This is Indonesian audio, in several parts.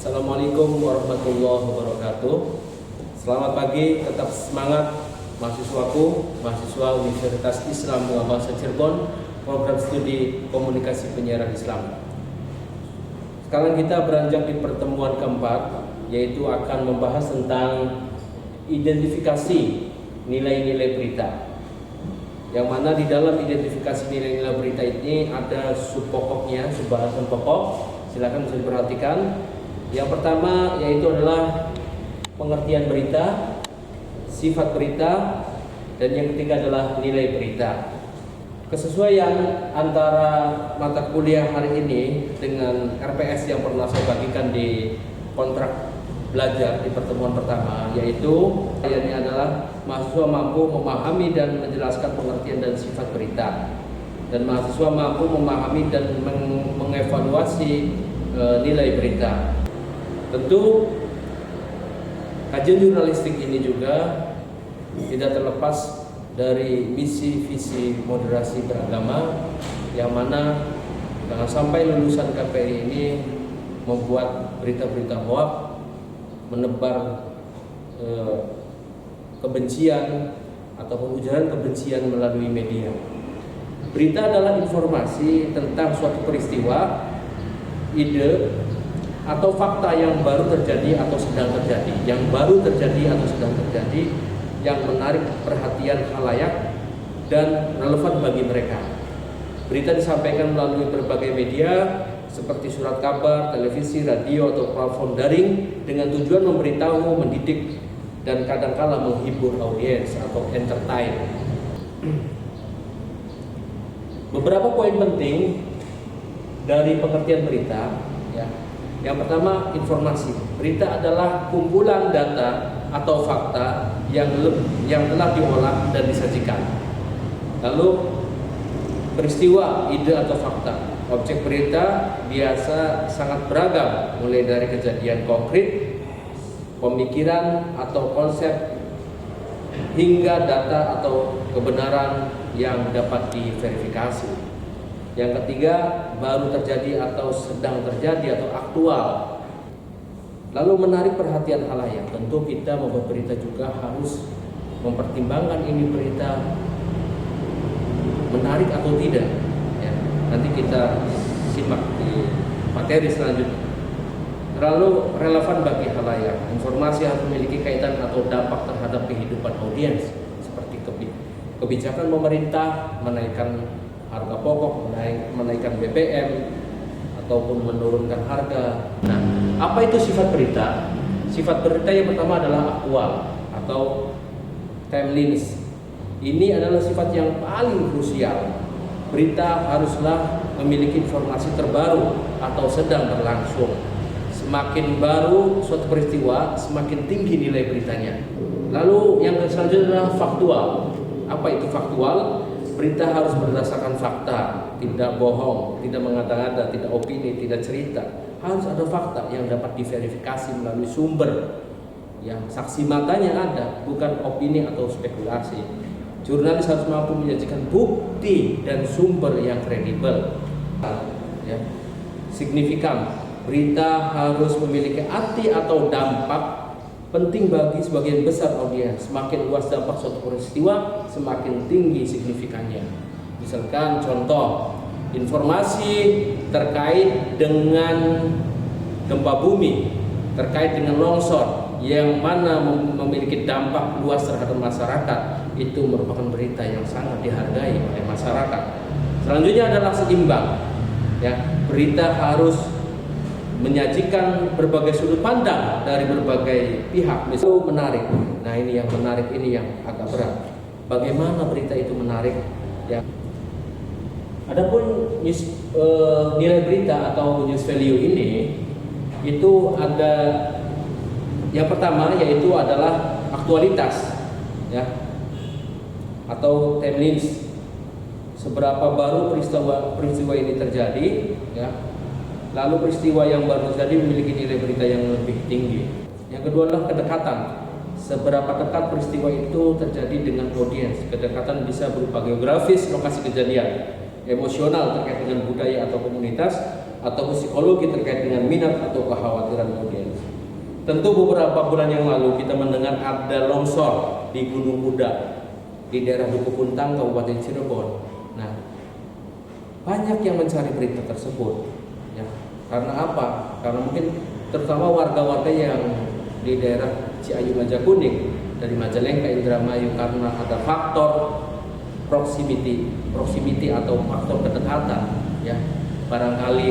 Assalamualaikum warahmatullahi wabarakatuh. Selamat pagi, tetap semangat mahasiswaku, mahasiswa Universitas Islam Muhammadiyah Cirebon, program studi komunikasi penyiaran Islam. Sekarang kita beranjak di pertemuan keempat, yaitu akan membahas tentang identifikasi nilai-nilai berita. Yang mana di dalam identifikasi nilai-nilai berita ini ada subpokoknya, subbahasan pokok. Silakan bisa diperhatikan. Yang pertama yaitu adalah pengertian berita, sifat berita, dan yang ketiga adalah nilai berita. Kesesuaian antara mata kuliah hari ini dengan RPS yang pernah saya bagikan di kontrak belajar di pertemuan pertama, yaitu ini adalah mahasiswa mampu memahami dan menjelaskan pengertian dan sifat berita, dan mahasiswa mampu memahami dan mengevaluasi nilai berita. Tentu kajian jurnalistik ini juga tidak terlepas dari misi visi moderasi beragama, yang mana jangan sampai lulusan KPI ini membuat berita-berita hoaks, menebar kebencian ataupun ujaran kebencian melalui media. Berita adalah informasi tentang suatu peristiwa, ide, atau fakta yang baru terjadi atau sedang terjadi, yang menarik perhatian khalayak dan relevan bagi mereka. Berita disampaikan melalui berbagai media seperti surat kabar, televisi, radio, atau platform daring dengan tujuan memberitahu, mendidik, dan kadangkala menghibur audiens atau entertain. Beberapa poin penting dari pengertian berita, ya. Yang pertama, informasi. Berita adalah kumpulan data atau fakta yang telah diolah dan disajikan. Lalu peristiwa, ide atau fakta. Objek berita biasa sangat beragam, mulai dari kejadian konkret, pemikiran atau konsep, hingga data atau kebenaran yang dapat diverifikasi. Yang ketiga, baru terjadi atau sedang terjadi atau aktual. Lalu menarik perhatian khalayak. Tentu kita membuat berita juga harus mempertimbangkan ini berita menarik atau tidak. Nanti kita simak di materi selanjutnya. Lalu relevan bagi khalayak. Informasi harus memiliki kaitan atau dampak terhadap kehidupan audiens, seperti kebijakan pemerintah, menaikkan harga pokok, menaikkan BBM, ataupun menurunkan harga. Nah, apa itu sifat berita? Sifat berita yang pertama adalah aktual atau timeliness. Ini adalah sifat yang paling krusial. Berita haruslah memiliki informasi terbaru atau sedang berlangsung. Semakin baru suatu peristiwa, semakin tinggi nilai beritanya. Lalu yang selanjutnya adalah faktual. Apa itu faktual? Berita harus berdasarkan fakta, tidak bohong, tidak mengada-ngada, tidak opini, tidak cerita. Harus ada fakta yang dapat diverifikasi melalui sumber yang saksi matanya ada, bukan opini atau spekulasi. Jurnalis harus mampu menyajikan bukti dan sumber yang kredibel, ya, signifikan. Berita harus memiliki arti atau dampak penting bagi sebagian besar audiens. Semakin luas dampak suatu peristiwa, semakin tinggi signifikannya. Misalkan contoh, informasi terkait dengan gempa bumi, terkait dengan longsor, yang mana memiliki dampak luas terhadap masyarakat, itu merupakan berita yang sangat dihargai oleh masyarakat. Selanjutnya adalah seimbang, ya. Berita harus menyajikan berbagai sudut pandang dari berbagai pihak. Misalnya menarik. Nah, ini yang menarik, ini yang agak berat. Bagaimana berita itu menarik, ya. Adapun nilai berita atau news value ini itu ada yang pertama, yaitu adalah aktualitas, ya, atau timeliness. Seberapa baru peristiwa ini terjadi, ya. Lalu peristiwa yang baru terjadi memiliki nilai berita yang lebih tinggi. Yang kedua adalah kedekatan. Seberapa dekat peristiwa itu terjadi dengan audiens. Kedekatan bisa berupa geografis, lokasi kejadian, emosional terkait dengan budaya atau komunitas, atau psikologi terkait dengan minat atau kekhawatiran audiens. Tentu beberapa bulan yang lalu kita mendengar ada longsor di Gunung Kuda di daerah Duku Puntang, Kabupaten Cirebon. Nah, banyak yang mencari berita tersebut, ya. Karena apa? Karena mungkin terutama warga-warga yang di daerah Ciayu Majakuning dari Majalengka, Indramayu, karena ada faktor proximity atau faktor kedekatan, ya. Barangkali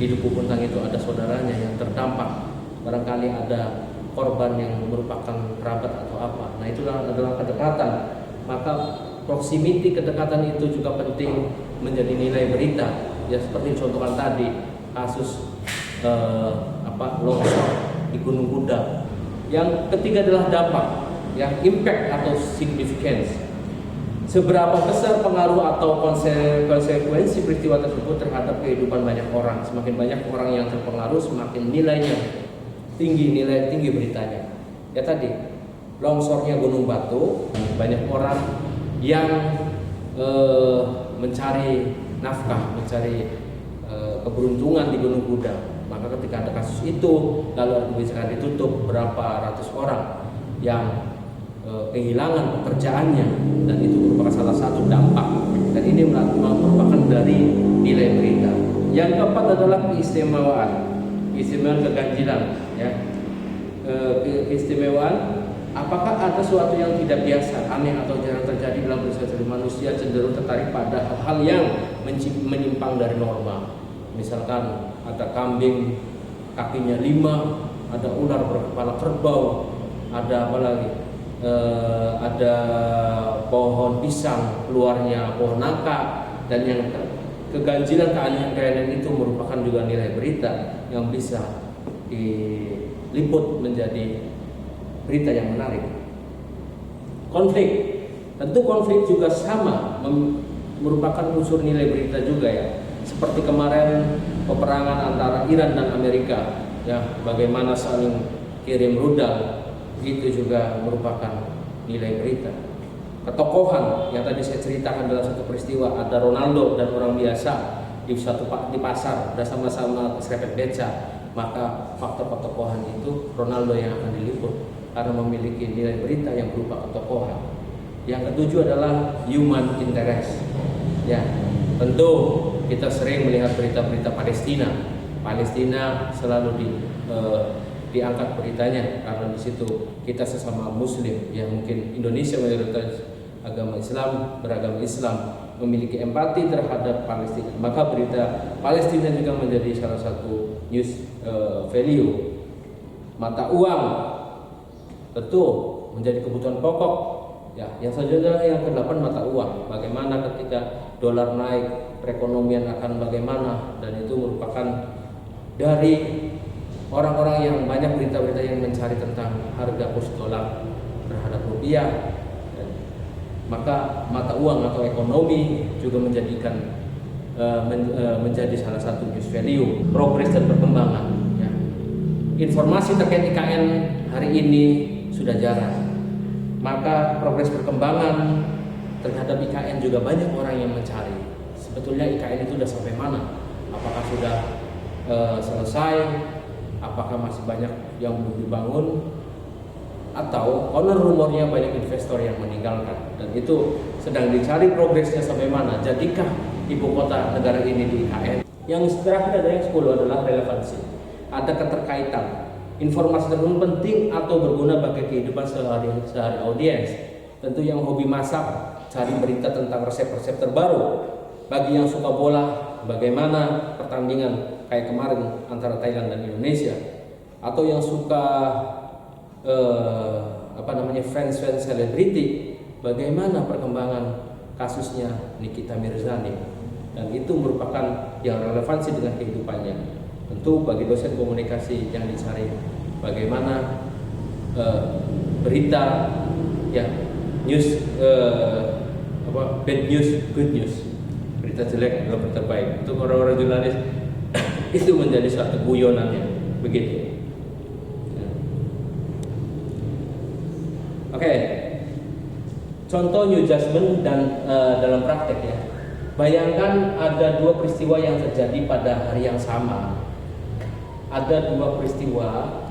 di Duku Puntang itu ada saudaranya yang terdampak, barangkali ada korban yang merupakan kerabat atau apa. Nah, itulah adalah kedekatan. Maka proximity, kedekatan itu juga penting menjadi nilai berita. Ya, seperti contohkan tadi kasus longsor di Gunung Kuda. Yang ketiga adalah dampak, yang impact atau significance. Seberapa besar pengaruh atau konsekuensi peristiwa tersebut terhadap kehidupan banyak orang. Semakin banyak orang yang terpengaruh, semakin nilai tinggi beritanya. Ya tadi, longsornya Gunung Batu, banyak orang yang mencari nafkah, mencari keberuntungan di Gunung Kuda. Maka ketika ada kasus itu, lalu ada kebijakan ditutup, berapa ratus orang yang kehilangan pekerjaannya, dan itu merupakan salah satu dampak, dan ini merupakan dari nilai berita. Yang keempat adalah keistimewaan keganjilan, ya. Keistimewaan, apakah ada sesuatu yang tidak biasa, aneh atau jarang terjadi dalam peristiwa manusia cenderung tertarik pada hal-hal yang menyimpang dari norma. Misalkan ada kambing kakinya 5, ada ular berkepala kerbau, ada apa lagi? Ada pohon pisang keluarnya pohon nangka, dan yang keganjilan, keanehan-keanehan itu merupakan juga nilai berita yang bisa diliput menjadi berita yang menarik. Konflik, tentu konflik juga sama merupakan unsur nilai berita juga, ya. Seperti kemarin peperangan antara Iran dan Amerika, ya, bagaimana saling kirim rudal, itu juga merupakan nilai berita. Ketokohan yang tadi saya ceritakan dalam satu peristiwa, ada Ronaldo dan orang biasa di pasar, udah sama-sama serempet beca, maka faktor ketokohan itu Ronaldo yang akan diliput karena memiliki nilai berita yang berupa ketokohan. Yang ketujuh adalah human interest. Ya, tentu kita sering melihat berita-berita Palestina selalu diangkat beritanya karena di situ kita sesama Muslim, ya, mungkin Indonesia mayoritas agama Islam, beragama Islam, memiliki empati terhadap Palestina, maka berita Palestina juga menjadi salah satu news value. Mata uang tentu menjadi kebutuhan pokok, ya. Yang selanjutnya yang ke-8 mata uang. Bagaimana ketika dolar naik, perekonomian akan bagaimana, dan itu merupakan dari orang-orang yang banyak berita-berita yang mencari tentang harga kurs dolar terhadap rupiah. Maka mata uang atau ekonomi juga menjadi salah satu news value, progres dan perkembangan, ya. Informasi terkait IKN hari ini sudah jarang, maka progres perkembangan terhadap IKN juga banyak orang yang mencari. Sebetulnya IKN itu sudah sampai mana? Apakah sudah selesai? Apakah masih banyak yang belum dibangun? Atau konon rumornya banyak investor yang meninggalkan, dan itu sedang dicari progresnya sampai mana. Jadikah ibu kota negara ini di IKN? Yang terakhir ada yang 10 adalah relevansi. Ada keterkaitan. Informasi tersebut penting atau berguna bagi kehidupan sehari-hari audiens. Tentu yang hobi masak, cari berita tentang resep-resep terbaru. Bagi yang suka bola, bagaimana pertandingan kayak kemarin antara Thailand dan Indonesia. Atau yang suka fans selebriti, bagaimana perkembangan kasusnya Nikita Mirzani, dan itu merupakan yang relevansi dengan kehidupannya. Tentu bagi dosen komunikasi yang dicari bagaimana berita, ya, news, bad news, good news, berita jelek adalah berita baik. Untuk orang-orang jurnalis itu menjadi suatu guyonannya, begitu. Oke, contoh new judgment dan dalam praktek, ya. Bayangkan ada dua peristiwa yang terjadi pada hari yang sama. Ada dua peristiwa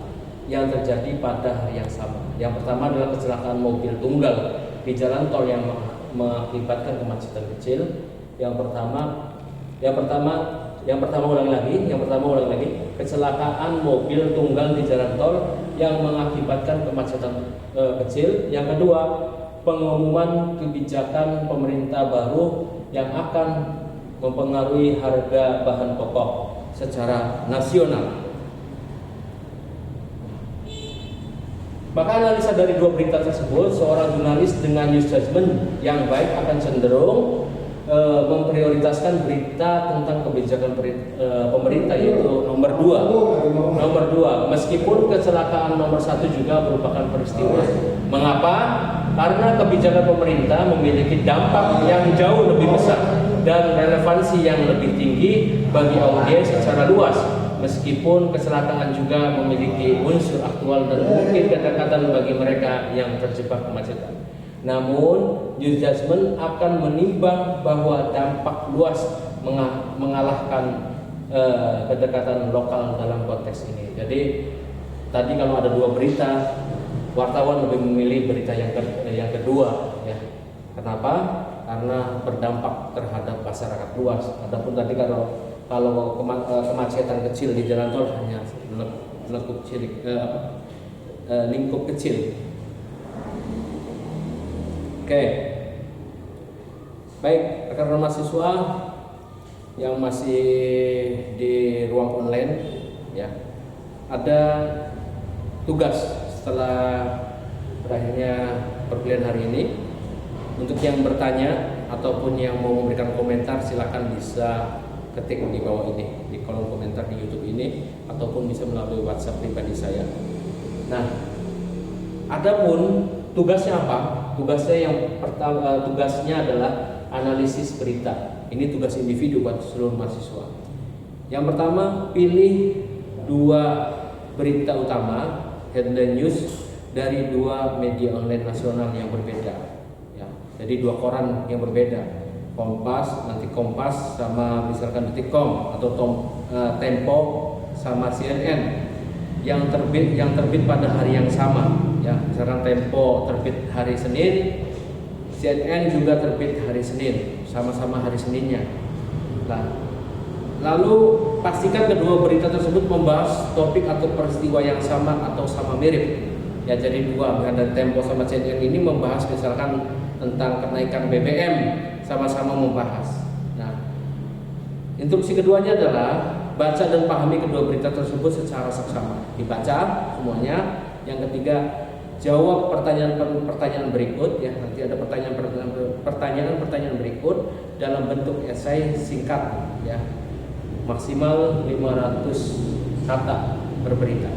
yang terjadi pada hari yang sama. Yang pertama adalah kecelakaan mobil tunggal di jalan tol yang mengakibatkan kemacetan kecil. Yang pertama ulang lagi, kecelakaan mobil tunggal di jalan tol yang mengakibatkan kemacetan kecil. Yang kedua, pengumuman kebijakan pemerintah baru yang akan mempengaruhi harga bahan pokok secara nasional. Maka analisa dari dua berita tersebut, seorang jurnalis dengan news judgment yang baik akan cenderung memprioritaskan berita tentang kebijakan pemerintah, yaitu nomor dua, meskipun kecelakaan nomor 1 juga merupakan peristiwa. Mengapa? Karena kebijakan pemerintah memiliki dampak yang jauh lebih besar dan relevansi yang lebih tinggi bagi audiens secara luas, meskipun kecelakaan juga memiliki unsur aktual dan mungkin kedekatan bagi mereka yang terjebak kemacetan. Namun, news judgment akan menimbang bahwa dampak luas mengalahkan kedekatan lokal dalam konteks ini. Jadi, tadi kalau ada dua berita, wartawan lebih memilih berita yang kedua, ya. Kenapa? Karena berdampak terhadap masyarakat luas. Adapun tadi kalau kemacetan kecil di jalan tol hanya lingkup kecil. Oke, baik rekan-rekan mahasiswa yang masih di ruang online, ya, ada tugas setelah berakhirnya perkuliahan hari ini. Untuk yang bertanya ataupun yang mau memberikan komentar, silakan bisa ketik di bawah ini, di kolom komentar di YouTube ini, ataupun bisa melalui WhatsApp pribadi saya. Nah, adapun tugasnya apa? Tugasnya adalah analisis berita. Ini tugas individu buat seluruh mahasiswa. Yang pertama, pilih dua berita utama, headline news, dari dua media online nasional yang berbeda. Ya, jadi dua koran yang berbeda. Kompas sama misalkan Detikcom atau Tempo sama CNN yang terbit pada hari yang sama. Ya, misalkan Tempo terbit hari Senin, CNN juga terbit hari Senin, sama-sama hari Seninnya. Nah, lalu pastikan kedua berita tersebut membahas topik atau peristiwa yang sama atau sama mirip. Ya, jadi dua, dari Tempo sama CNN ini membahas misalkan tentang kenaikan BBM, sama-sama membahas. Nah, instruksi keduanya adalah baca dan pahami kedua berita tersebut secara seksama. Dibaca semuanya. Yang ketiga, jawab pertanyaan berikut, ya. Nanti ada pertanyaan berikut dalam bentuk esai singkat, ya. Maksimal 500 kata per berita.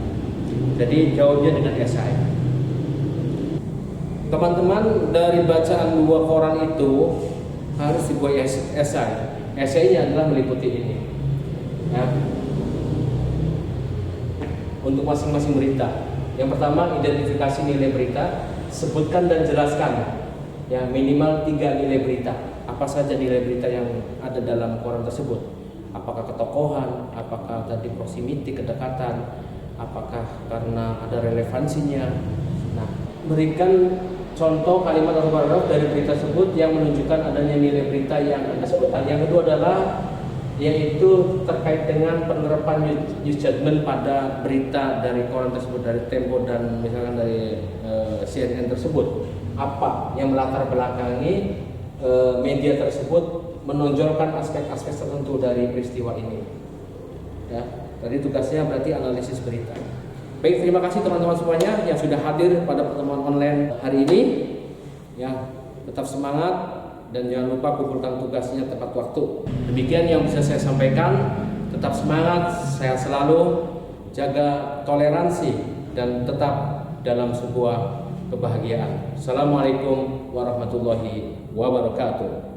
Jadi jawabnya dengan esai. Teman-teman, dari bacaan dua koran itu harus dibuat esai. Esainya adalah meliputi ini, ya. Untuk masing-masing berita. Yang pertama, identifikasi nilai berita, sebutkan dan jelaskan, ya, minimal 3 nilai berita. Apa saja nilai berita yang ada dalam koran tersebut? Apakah ketokohan, apakah tadi proximity, kedekatan, apakah karena ada relevansinya. Nah, berikan contoh kalimat atau paragraf dari berita tersebut yang menunjukkan adanya nilai berita yang Anda sebutkan. Yang kedua adalah yaitu terkait dengan penerapan news judgment pada berita dari koran tersebut, dari Tempo dan misalkan dari CNN tersebut. Apa yang melatar belakangi media tersebut menonjolkan aspek-aspek tertentu dari peristiwa ini. Ya, tadi tugasnya berarti analisis berita. Baik, terima kasih teman-teman semuanya yang sudah hadir pada pertemuan online hari ini. Ya, tetap semangat. Dan jangan lupa kumpulkan tugasnya tepat waktu. Demikian yang bisa saya sampaikan. Tetap semangat, sehat selalu, jaga toleransi, dan tetap dalam sebuah kebahagiaan. Assalamualaikum warahmatullahi wabarakatuh.